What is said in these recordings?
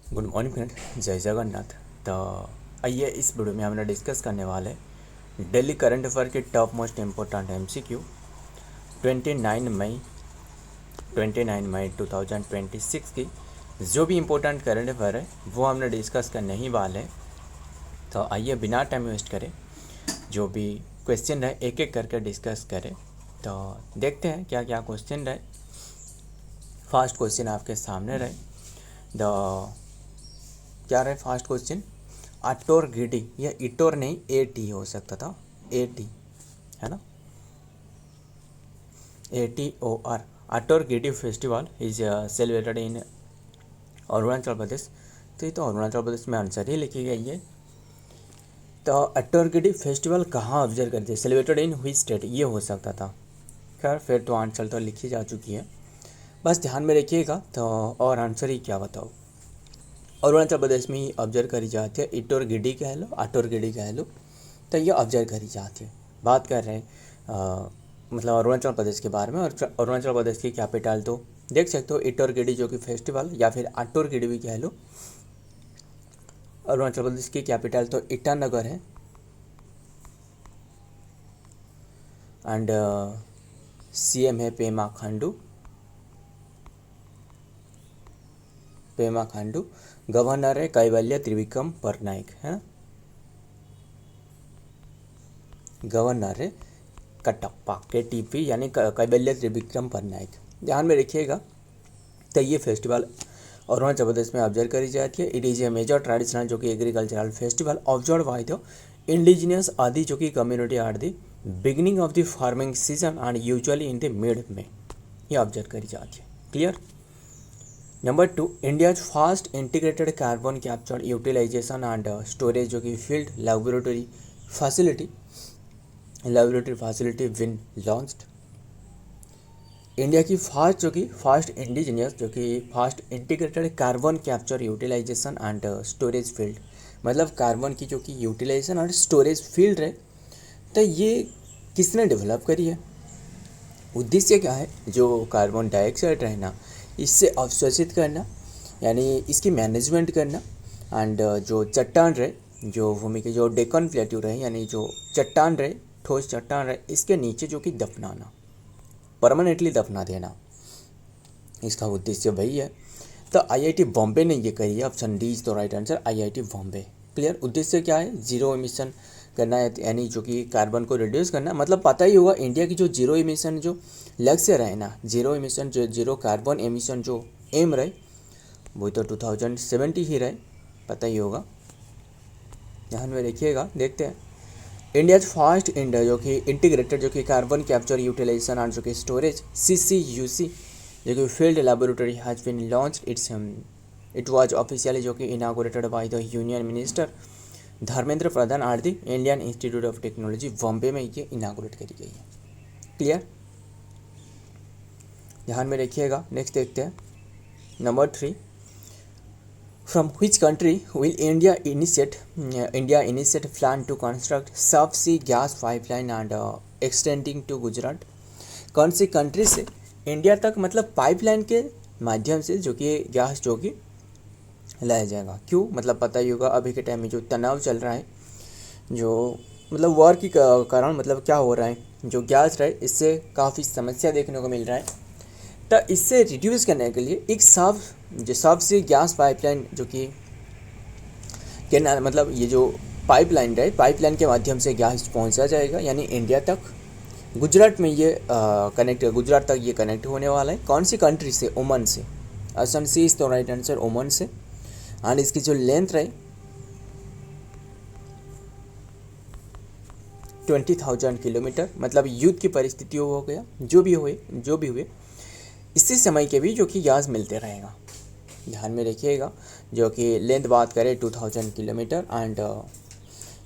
Good morning friend, जय जगन्नाथ। तो आइए इस वीडियो में हम डिस्कस करने वाले दिल्ली करंट अफेयर के टॉप मोस्ट इम्पोर्टेंट MCQ 29 मई 2026 की जो भी इम्पोर्टेंट करंट अफेयर है वो हमने डिस्कस करने ही वाले हैं। तो आइए बिना टाइम वेस्ट करें, जो भी क्वेश्चन है एक एक करके डिस्कस करें। तो देखते हैं क्या क्या क्वेश्चन रहे। फर्स्ट क्वेश्चन आपके सामने रहे। द क्या रहे फर्स्ट क्वेश्चन, अटोर गिडी, या इटोर नहीं AT हो सकता था, AT है ना, ATOR। Ator Giddi festival is celebrated in Arunachal Pradesh. तो ये तो अरुणाचल प्रदेश में आंसर ही लिखी गई है। तो अटोर गिडी फेस्टिवल कहाँ ऑब्जर्व करते हैं, सेलिब्रेटेड इन हुई स्टेट, ये हो सकता था। खैर फिर तो आंसर तो लिखी जा चुकी है, बस ध्यान में रखिएगा। तो और आंसर ही क्या बताओ, अरुणाचल प्रदेश में ही ऑब्जर्व करी जाती है। इटोर गिडी कह लो, अटोर गिडी कह लो, तो ये ऑब्जर्व करी जाती है। बात कर रहे हैं मतलब अरुणाचल प्रदेश के बारे में। और अरुणाचल प्रदेश की कैपिटल तो देख सकते हो इटोर गिडी, जो कि फेस्टिवल, या फिर अटोर गिडी भी कह लो। अरुणाचल प्रदेश की कैपिटल तो ईटानगर है। एंड CM है पेमा खांडू। गवर्नर है कैवल्य त्रिविक्रम पटनायक, है ना, गवर्नर है कटप्पा, KTP यानी कैवल्य त्रिविक्रम पटनायक। ध्यान में रखिएगा। तो ये फेस्टिवल अरुणाचल प्रदेश में ऑब्जर्व करी जाती है। It is a major traditional जो कि agricultural festival observe by the indigenous Adi जो कि community at the beginning of the farming season and usually in the mid में ये ऑब्जर्व करी जाती है। Clear. Number 2, India's first integrated carbon capture utilization and storage जो कि field laboratory facility been launched. India की फास्ट इंडिजिनियस जो कि first integrated carbon capture utilization and storage field, मतलब कार्बन की जो कि यूटिलाइजेशन और स्टोरेज फील्ड है, तो ये किसने डेवलप करी है। उद्देश्य क्या है, जो कार्बन डाइऑक्साइड रहना इससे अवशोषित करना, यानी इसकी मैनेजमेंट करना। एंड जो चट्टान रहे, जो भूमि के जो डेक्कन प्लेट्यू रहे, यानी जो चट्टान रहे, ठोस चट्टान रहे, इसके नीचे जो कि दफनाना, परमानेंटली दफना देना, इसका उद्देश्य वही है। तो IIT बॉम्बे ने ये करी है। Option D is the right answer, IIT Bombay. Clear. उद्देश्य क्या है, जीरो एमिशन करना है, यानी जो कि कार्बन को रिड्यूस करना। मतलब पता ही होगा इंडिया की जो जीरो एमिशन जो लक्ष्य रहे ना, जीरो एमिशन जो जीरो कार्बन एमिशन जो एम रहे, वो तो 2070 ही रहे, पता ही होगा। ध्यान में रखिएगा। देखते हैं इंडिया फास्ट इंडिया जो कि इंटीग्रेटेड जो कि कार्बन कैप्चर यूटिलाइजेशन एंड जो कि स्टोरेज CCUC जो कि field laboratory has been launched. It was officially जो कि inaugurated by the union minister Dharmendra Pradhan at the Indian Institute of Technology Bombay में ये इनागोरेट करी गई है। क्लियर। ध्यान में रखिएगा। नेक्स्ट देखते हैं number 3, from which country will India initiate plan to construct subsea gas pipeline and extending to Gujarat। कौन सी कंट्री से इंडिया तक मतलब पाइपलाइन के माध्यम से जो कि गैस जो कि लाया जाएगा। क्यों, मतलब पता ही होगा अभी के टाइम में जो तनाव चल रहा है, जो मतलब वॉर की कारण मतलब क्या हो रहा है, जो गैस रहा है इससे काफ़ी समस्या देखने को मिल रहा है। तो इससे रिड्यूस करने के लिए एक सबसे गैस पाइपलाइन जो कि मतलब ये जो पाइपलाइन रहे, पाइपलाइन के माध्यम से गैस पहुंचा जाएगा, यानी इंडिया तक, गुजरात में ये गुजरात तक ये कनेक्ट होने वाला है। कौन सी कंट्री से, ओमान से। ऑप्शन सी इज तो राइट आंसर, ओमान से। एंड इसकी जो लेंथ रहे 20,000 किलोमीटर। मतलब युद्ध की परिस्थितियों हो गया, जो भी हुए इसी समय के भी जो कि गैस मिलते रहेगा। ध्यान में रखिएगा। जो कि लेंथ बात करें 2000 किलोमीटर। एंड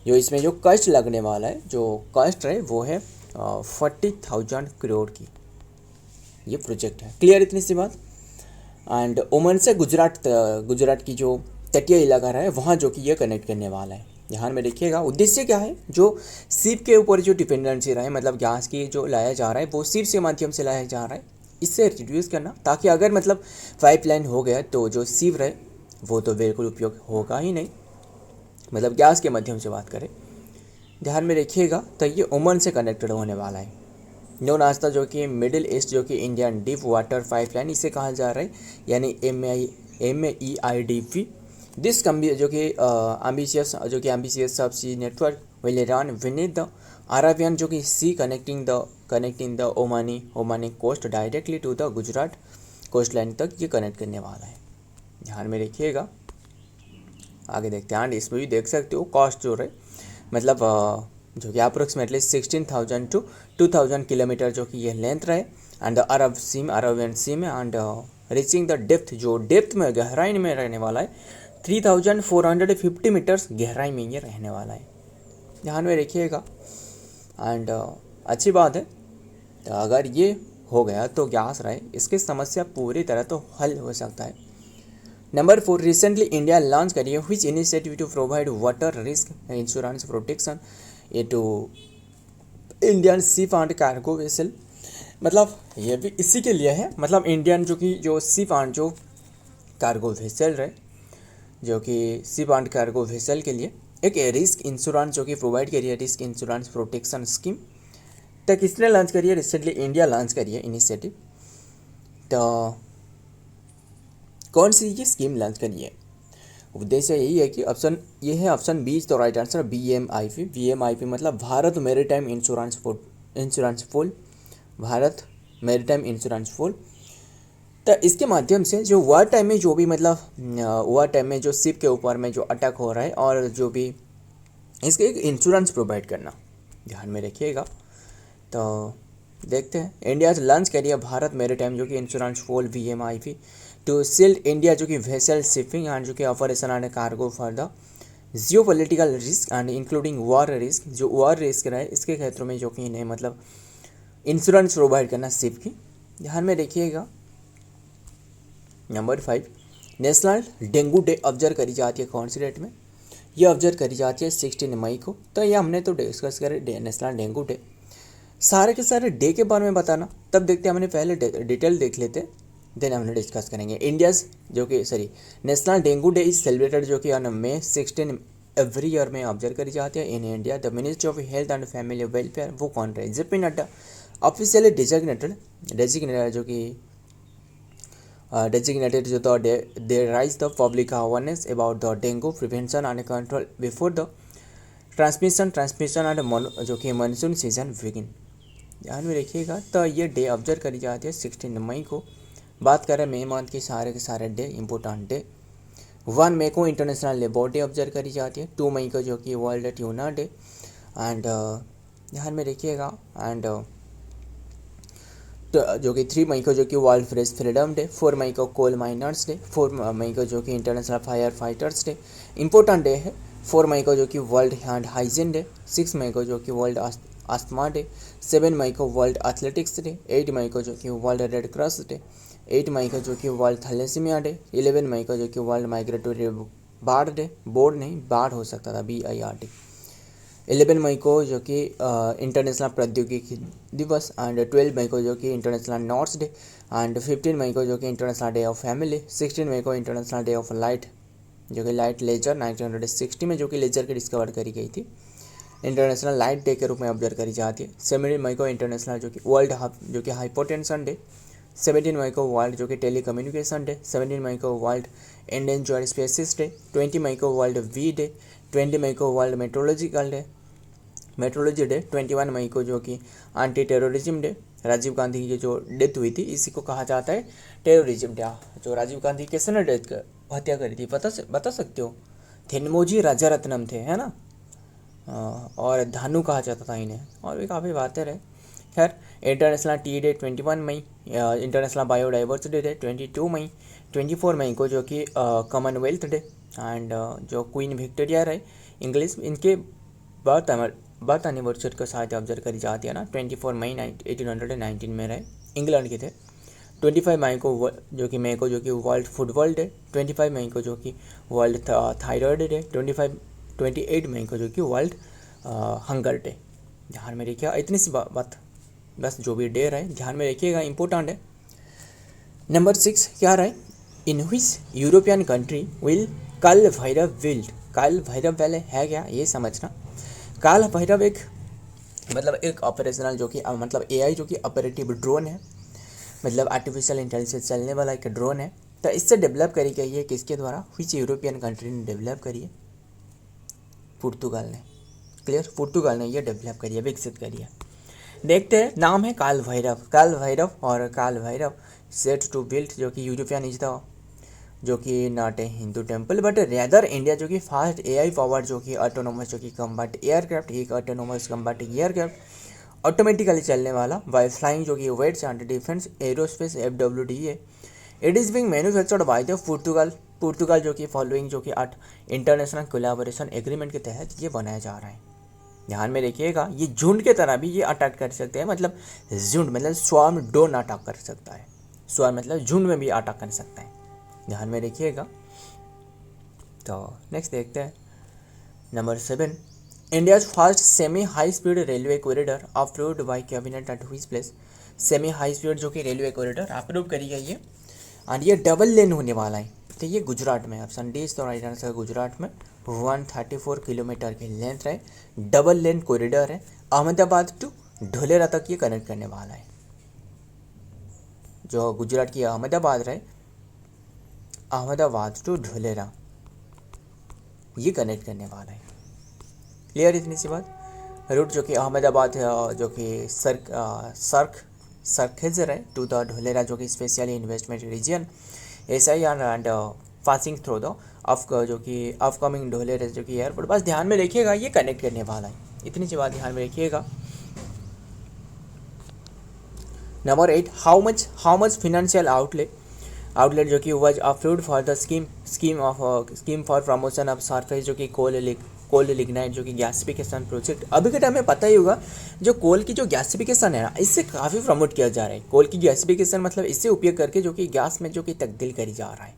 जो इसमें जो कॉस्ट लगने वाला है, जो कॉस्ट है वो है 40,000 करोड़ की ये प्रोजेक्ट है। क्लियर इतनी सी बात। एंड ओमान से गुजरात की जो तटीय इलाका है वहाँ जो कि ये कनेक्ट करने वाला है। ध्यान में रखिएगा। उद्देश्य क्या है, जो शिप के ऊपर जो डिपेंडेंसी रहा है, मतलब गैस की जो लाया जा रहा है वो शिप के माध्यम से लाया जा रहा है, इससे रिड्यूस करना, ताकि अगर मतलब पाइपलाइन हो गया तो जो शिप रहे वो तो बिल्कुल उपयोग होगा ही नहीं, मतलब गैस के माध्यम से बात करें। ध्यान में रखिएगा, तो ये ओमान से कनेक्टेड होने वाला है। नो नाश्ता जो कि मिडिल ईस्ट जो कि इंडियन डीप वाटर पाइपलाइन इसे कहा जा रहा है, यानी MEIDP। दिस जो कि ambitious subsea network will run beneath the Arabian जो कि sea connecting the Omani coast directly to the Gujarat coast line तक ये कनेक्ट करने वाला है। ध्यान में रखिएगा। आगे देखते हैं, एंड इसमें भी देख सकते हो कॉस्ट जो रहे, मतलब जो कि अप्रोक्सीमेटली 16,000 to 2,000 किलोमीटर जो कि ये लेंथ रहे, एंड अरबियन सी में, एंड रीचिंग द डेप्थ, जो डेप्थ में गहराई में रहने वाला है 3,450 मीटर्स गहराई में ये रहने वाला है। ध्यान में रखिएगा। एंड अच्छी बात है, तो अगर ये हो गया तो गैस रहे, इसकी समस्या पूरी तरह तो हल हो सकता है। नंबर 4, रिसेंटली इंडिया लॉन्च करी है which initiative to provide water risk insurance protection ये to Indian ship and cargo vessel. मतलब ये भी इसी के लिए है, मतलब इंडियन जो शिप एंड जो कार्गो वेसल रहे, जो कि शिप एंड कार्गो वेसल के लिए एक रिस्क इंश्योरेंस जो कि प्रोवाइड करी है, रिस्क इंश्योरेंस प्रोटेक्शन स्कीम। तो किसने लॉन्च करी है? रिसेंटली इंडिया लॉन्च करी है इनिशिएटिव। तो कौन सी ये स्कीम लॉन्च करी है? उद्देश्य यही है कि ऑप्शन बी, तो राइट आंसर VMIP मतलब Bharat maritime insurance pool, Bharat maritime insurance pool. तो इसके माध्यम से जो वार टाइम में जो भी, मतलब वार टाइम में जो शिप के ऊपर में जो अटैक हो रहा है, और जो भी इसके एक इंश्योरेंस प्रोवाइड करना, ध्यान में रखिएगा। तो देखते हैं, इंडिया लॉन्च करिए भारत मैरीटाइम जो कि insurance pool VMIP to shield India जो कि वेसल शिपिंग एंड जो कि operation and cargo for the geopolitical risk and including war risk. जो वॉर रिस्क रहे इसके क्षेत्रों में जो कि इन्हें मतलब इंश्योरेंस प्रोवाइड करना शिप की, ध्यान में रखिएगा। Number 5, national dengue day observe करी जाती है कौन सी डेट में? ये ऑब्जर्व करी जाती है 16 मई को। तो ये हमने तो डिस्कस करे नेशनल डेंगू डे, सारे के सारे डे के बारे में बताना, तब देखते हैं, हमने पहले डिटेल देख लेते, देन हमने डिस्कस करेंगे। इंडियाज़ जो कि national dengue day is celebrated जो कि ऑन May 16 एवरी ईयर में ऑब्जर्व करी जाती है in India. The ministry of health and family welfare वो कौन रहे? JP नड्डा ऑफिशियली डेजिग्नेटेड जो कि designated जो they raise the public awareness about the dengue prevention and control before the transmission and जो कि मानसून सीजन बिगिन। ध्यान में रखिएगा। तो ये डे ऑब्जर्व करी जाती है 16 मई को। बात करें मई मंथ के सारे डे इम्पोर्टेंट डे, 1 मई को इंटरनेशनल लेबर डे ऑब्जर्व करी जाती है, 2 मई को जो कि वर्ल्ड ट्यूना डे, एंड ध्यान में रखिएगा। एंड जो कि 3 मई को जो कि वर्ल्ड प्रेस फ्रीडम डे, 4 मई को कोल माइनर्स डे, 4 मई को जो कि international fire fighters day important day है, 4 मई को जो कि वर्ल्ड हैंड हाइजीन डे, 6 मई को जो कि वर्ल्ड आस्थमा डे, 7 मई को वर्ल्ड एथलेटिक्स डे, 8 मई को जो कि वर्ल्ड रेड क्रॉस डे, 8 मई को जो कि वर्ल्ड थैलेसीमिया डे, 11 मई को जो कि world migratory bird day, board नहीं बार्ड हो सकता था BIRD, 11 मई को जो कि इंटरनेशनल प्रौद्योगिकी दिवस, एंड 12 मई को जो कि इंटरनेशनल नॉट्स डे, एंड 15 मई को जो कि इंटरनेशनल डे ऑफ फैमिली, 16 मई को इंटरनेशनल डे ऑफ लाइट जो कि लाइट लेजर 1960 में जो कि लेजर की डिस्कवर करी गई थी, इंटरनेशनल लाइट डे के रूप में ऑब्जर्व करी जाती है। 17 मई को इंटरनेशनल जो कि वर्ल्ड जो कि हाइपोटेंशन डे, 17 मई को वर्ल्ड जो कि टेली कम्युनिकेशन डे, 17 मई को वर्ल्ड एंडेंजर्ड स्पीशीज डे, 20 मई को वर्ल्ड वी डे, 20 मई को वर्ल्ड मेट्रोलॉजी डे, 21 मई को जो कि anti terrorism day, Rajiv Gandhi की जो डेथ हुई थी इसी को कहा जाता है टेररिज्म डे। जो राजीव गांधी कैसे ने हत्या करी थी बता सकते हो? थेन्मोजी राजारत्नम थे, है ना, और धानु कहा जाता था इन्हें, और भी काफ़ी बातें रहे। खैर, इंटरनेशनल टी डे 21 मई, इंटरनेशनल बायोडाइवर्सिटी डे 22 मई, 24 मई को जो कि कॉमनवेल्थ डे, एंड जो क्वीन विक्टोरिया रहे इंग्लिश, इनके बर्थ एनिवर्सरी को शायद ऑब्जर्व करी जाती है ना, 24 मई 1819 में रहे, इंग्लैंड के थे। 25 मई को जो कि वर्ल्ड फुटबॉल डे, 25 मई को जो कि वर्ल्ड थायराइड डे, 28 मई को जो कि वर्ल्ड हंगर डे। ध्यान में रखिएगा, इतनी सी बात बस, जो भी डे रहे ध्यान में रखिएगा, इंपॉर्टेंट है। नंबर 6 क्या रहे? इन विच यूरोपियन कंट्री विल काल भैरव बिल्ड। काल भैरव पहले है क्या ये समझना। काल भैरव एक मतलब एक ऑपरेशनल जो कि मतलब एआई जो कि ऑपरेटिव ड्रोन है, मतलब आर्टिफिशियल इंटेलिजेंस चलने वाला एक ड्रोन है। तो इससे डेवलप करी गई है किसके द्वारा, विच यूरोपियन कंट्री ने डेवलप करी है, पुर्तगाल ने। क्लियर, पुर्तगाल ने ये डेवलप करी है, विकसित करी है। देखते हैं, नाम है काल भैरव। काल भैरव और काल भैरव सेट टू बिल्ड, जो कि यूरोपियन इज द, जो कि not a Hindu temple but rather India जो कि फास्ट एआई पावर जो कि ऑटोनोमस जो कि कम्बैट एयरक्राफ्ट, एक ऑटोनोमस कम्बैट एयरक्राफ्ट ऑटोमेटिकली चलने वाला बाय फ्लाइंग जो कि वेट्स and defence aerospace FWDA। It is being manufactured by the Portugal. Portugal जो कि फॉलोइंग जो कि 8 इंटरनेशनल कोलैबोरेशन एग्रीमेंट के तहत ये बनाया जा रहा है। ध्यान में रखिएगा, ये झुंड के तरह भी ये अटैक कर सकते हैं, मतलब झुंड मतलब स्वार्म ड्रोन अटैक कर सकता है, स्वार्म मतलब झुंड में भी अटैक कर सकता है, ध्यान में रखिएगा। तो नेक्स्ट देखते हैं number 7, India's first semi high speed railway corridor approved by cabinet at which place. Semi high speed जो कि रेलवे कॉरिडोर अप्रूव करी गई है और ये डबल लेन होने वाला है। तो ये गुजरात में, ऑप्शन डी तो राइट आंसर, गुजरात में 134 किलोमीटर की लेंथ है, डबल लेन कॉरिडोर है, अहमदाबाद टू ढोलेरा तक ये कनेक्ट करने वाला है। जो गुजरात की अहमदाबाद रहे, अहमदाबाद टू ढोलेरा ये कनेक्ट करने वाला है। क्लियर इतनी सी बात। रूट जो कि अहमदाबाद जो कि सर्खेजर है टू द ढोलेरा जो कि specially investment region SIR and passing through the जो कि अपकमिंग ढोलेरा जो कि एयरपोर्ट। बस ध्यान में रखिएगा, ये कनेक्ट करने वाला है, इतनी सी बात ध्यान में रखिएगा। Number 8, how much financial outlet जो कि was approved for the scheme for promotion of surface जो कि कोल लिग्नाइट जो कि गैसिफिकेशन प्रोजेक्ट। अभी के टाइम में पता ही होगा, जो कोल की जो गैसिफिकेशन है ना, इससे काफ़ी प्रमोट किया जा रहा है। कोल की गैसिफिकेशन मतलब इससे उपयोग करके जो कि गैस में जो कि तब्दील करी जा रहा है,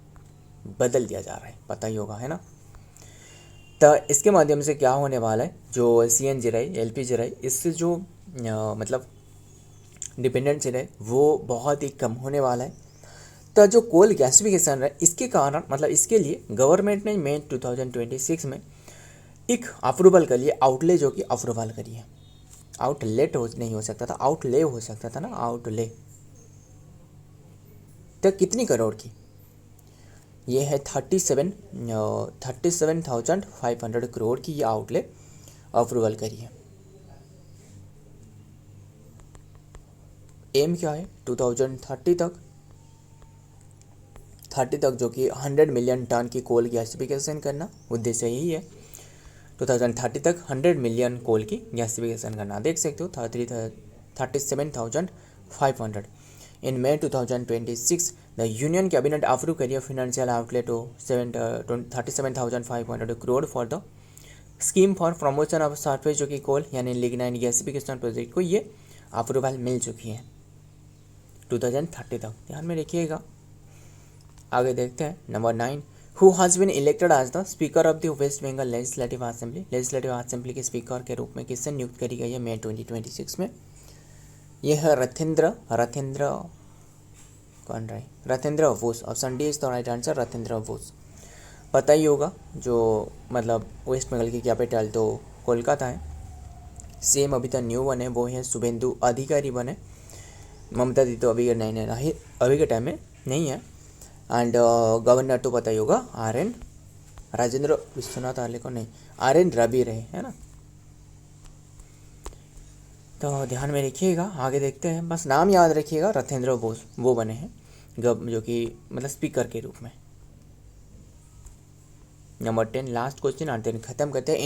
बदल दिया जा रहा है, पता ही होगा, है ना। तो इसके माध्यम से क्या होने वाला है, जो CNG रहे, LPG रहे, इससे जो मतलब डिपेंडेंसी रहे वो बहुत ही कम होने वाला है। तो जो कोल गैसिफिकेशन है, इसके कारण मतलब इसके लिए गवर्नमेंट ने मई 2026 में एक अप्रूवल के लिए आउटले जो कि अप्रूवल करी है। आउटलेट नहीं हो सकता था, आउटले हो सकता था ना, आउटले। तो कितनी करोड़ की, ये है 37,500 करोड़ की ये आउटले अप्रूवल करी है। एम क्या है, 2030 तक जो कि 100 मिलियन टन की कोल गैसिफिकेशन करना, उद्देश्य यही है। 2030 तक 100 मिलियन कोल की गैसिफिकेशन करना, देख सकते हो 37,500। इन मई 2026 द यूनियन कैबिनेट अप्रूव करिए financial outlet 37,500 crore for the scheme for promotion of surface जो कि कोल यानी लिग्नाइट गैसिफिकेशन प्रोजेक्ट को ये अप्रूवल मिल चुकी है 2030 तक, ध्यान में रखिएगा। आगे देखते हैं number 9, who has been elected as the speaker of the West Bengal legislative assembly के स्पीकर के रूप में किससे नियुक्त करी गई है मई 2026 में। यह है रथेंद्र कौन रहे, Rathendra Bose. Option D is the right answer, Rathendra Bose. पता ही होगा, जो मतलब वेस्ट बंगाल की कैपिटल तो कोलकाता है। CM अभी तक न्यू बने वो है शुभेंदु अधिकारी बने। ममता दी तो अभी के टाइम में नहीं है। एंड गवर्नर तो पता ही होगा RN राजेंद्र विश्वनाथ आर्ले को नहीं, RN रवि रहे, है ना। तो ध्यान में रखिएगा, आगे देखते हैं, बस नाम याद रखिएगा, रथेंद्र बोस वो बने हैं जो कि मतलब स्पीकर के रूप में। नंबर 10 लास्ट क्वेश्चन और देन खत्म करते हैं।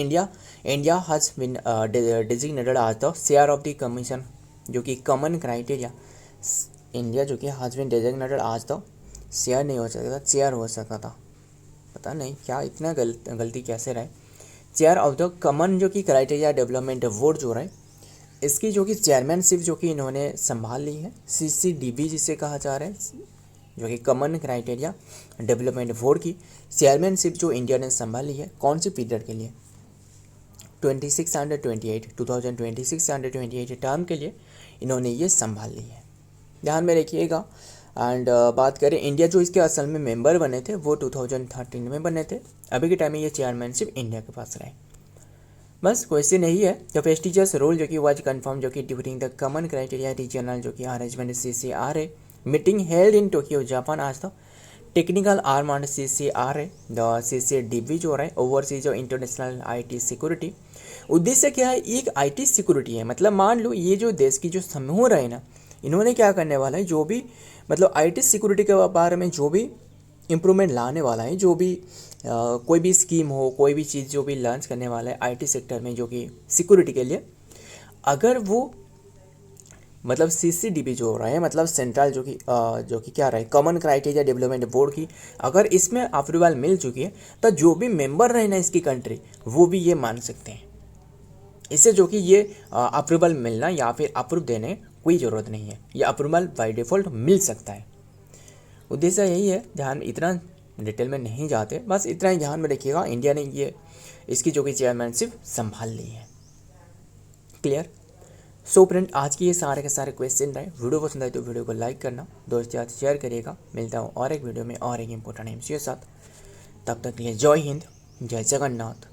India has been designated as the chair of the commission जो कि कॉमन क्राइटेरिया। इंडिया जो कि has been designated as the share नहीं हो सकता था, चेयर हो सकता था, पता नहीं क्या इतना गलती कैसे रहे। चेयर ऑफ द कॉमन जो कि क्राइटेरिया डेवलपमेंट बोर्ड जो रहे, इसकी जो कि चेयरमैनशिप जो कि इन्होंने संभाल ली है, CCDB जिसे कहा जा रहा है, जो कि कॉमन क्राइटेरिया डेवलपमेंट बोर्ड की चेयरमैनशिप जो इंडिया ने संभाली है, कौन सी पीरियड के लिए, 2026 अंडर 28 टर्म के लिए इन्होंने ये संभाल ली है, ध्यान में रखिएगा। एंड बात करें इंडिया जो इसके असल में मेंबर बने थे वो 2013 में बने थे। अभी के टाइम में ये चेयरमैनशिप इंडिया के पास रहे। बस क्वेश्चन यही है, द प्रेस्टिजियस रोल जो कि वाज कंफर्म जो कि during the common criteria regional जो कि arrangement CCRA meeting held in Tokyo Japan आज था। Technical arm and CCRA the CCDB जो रहा है ओवरसीज और इंटरनेशनल IT सिक्योरिटी। उद्देश्य क्या है, एक IT सिक्योरिटी है, मतलब मान लो ये जो देश की जो समूह रहे ना, इन्होंने क्या करने वाला है, जो भी मतलब IT सिक्योरिटी के बारे में जो भी इम्प्रूवमेंट लाने वाला है, जो भी कोई भी स्कीम हो, कोई भी चीज़ जो भी लॉन्च करने वाला है IT सेक्टर में जो कि सिक्योरिटी के लिए, अगर वो मतलब CCDB जो हो रहा है मतलब सेंट्रल जो कि क्या रहा है कॉमन क्राइटेरिया डेवलपमेंट बोर्ड की, अगर इसमें अप्रूवल मिल चुकी है तो जो भी मेंबर रहे ना इसकी कंट्री वो भी ये मान सकते हैं। इससे जो कि ये अप्रूवल मिलना या फिर अप्रूव देने कोई ज़रूरत नहीं है, ये अप्रूवल बाय डिफ़ॉल्ट मिल सकता है। उद्देश्य यही है, ध्यान इतना डिटेल में नहीं जाते, बस इतना ही ध्यान में रखिएगा, इंडिया ने ये इसकी जो कि चेयरमैनशिप संभाल ली है। क्लियर। सो फ्रेंड, आज की ये सारे के सारे क्वेश्चन रहे। वीडियो पसंद आए तो वीडियो को लाइक करना, दोस्त के साथ शेयर करिएगा। मिलता हूँ और एक वीडियो में और एक इंपॉर्टेंट एमसीक्यू के साथ। तब तक के लिए जय हिंद, जय जगन्नाथ।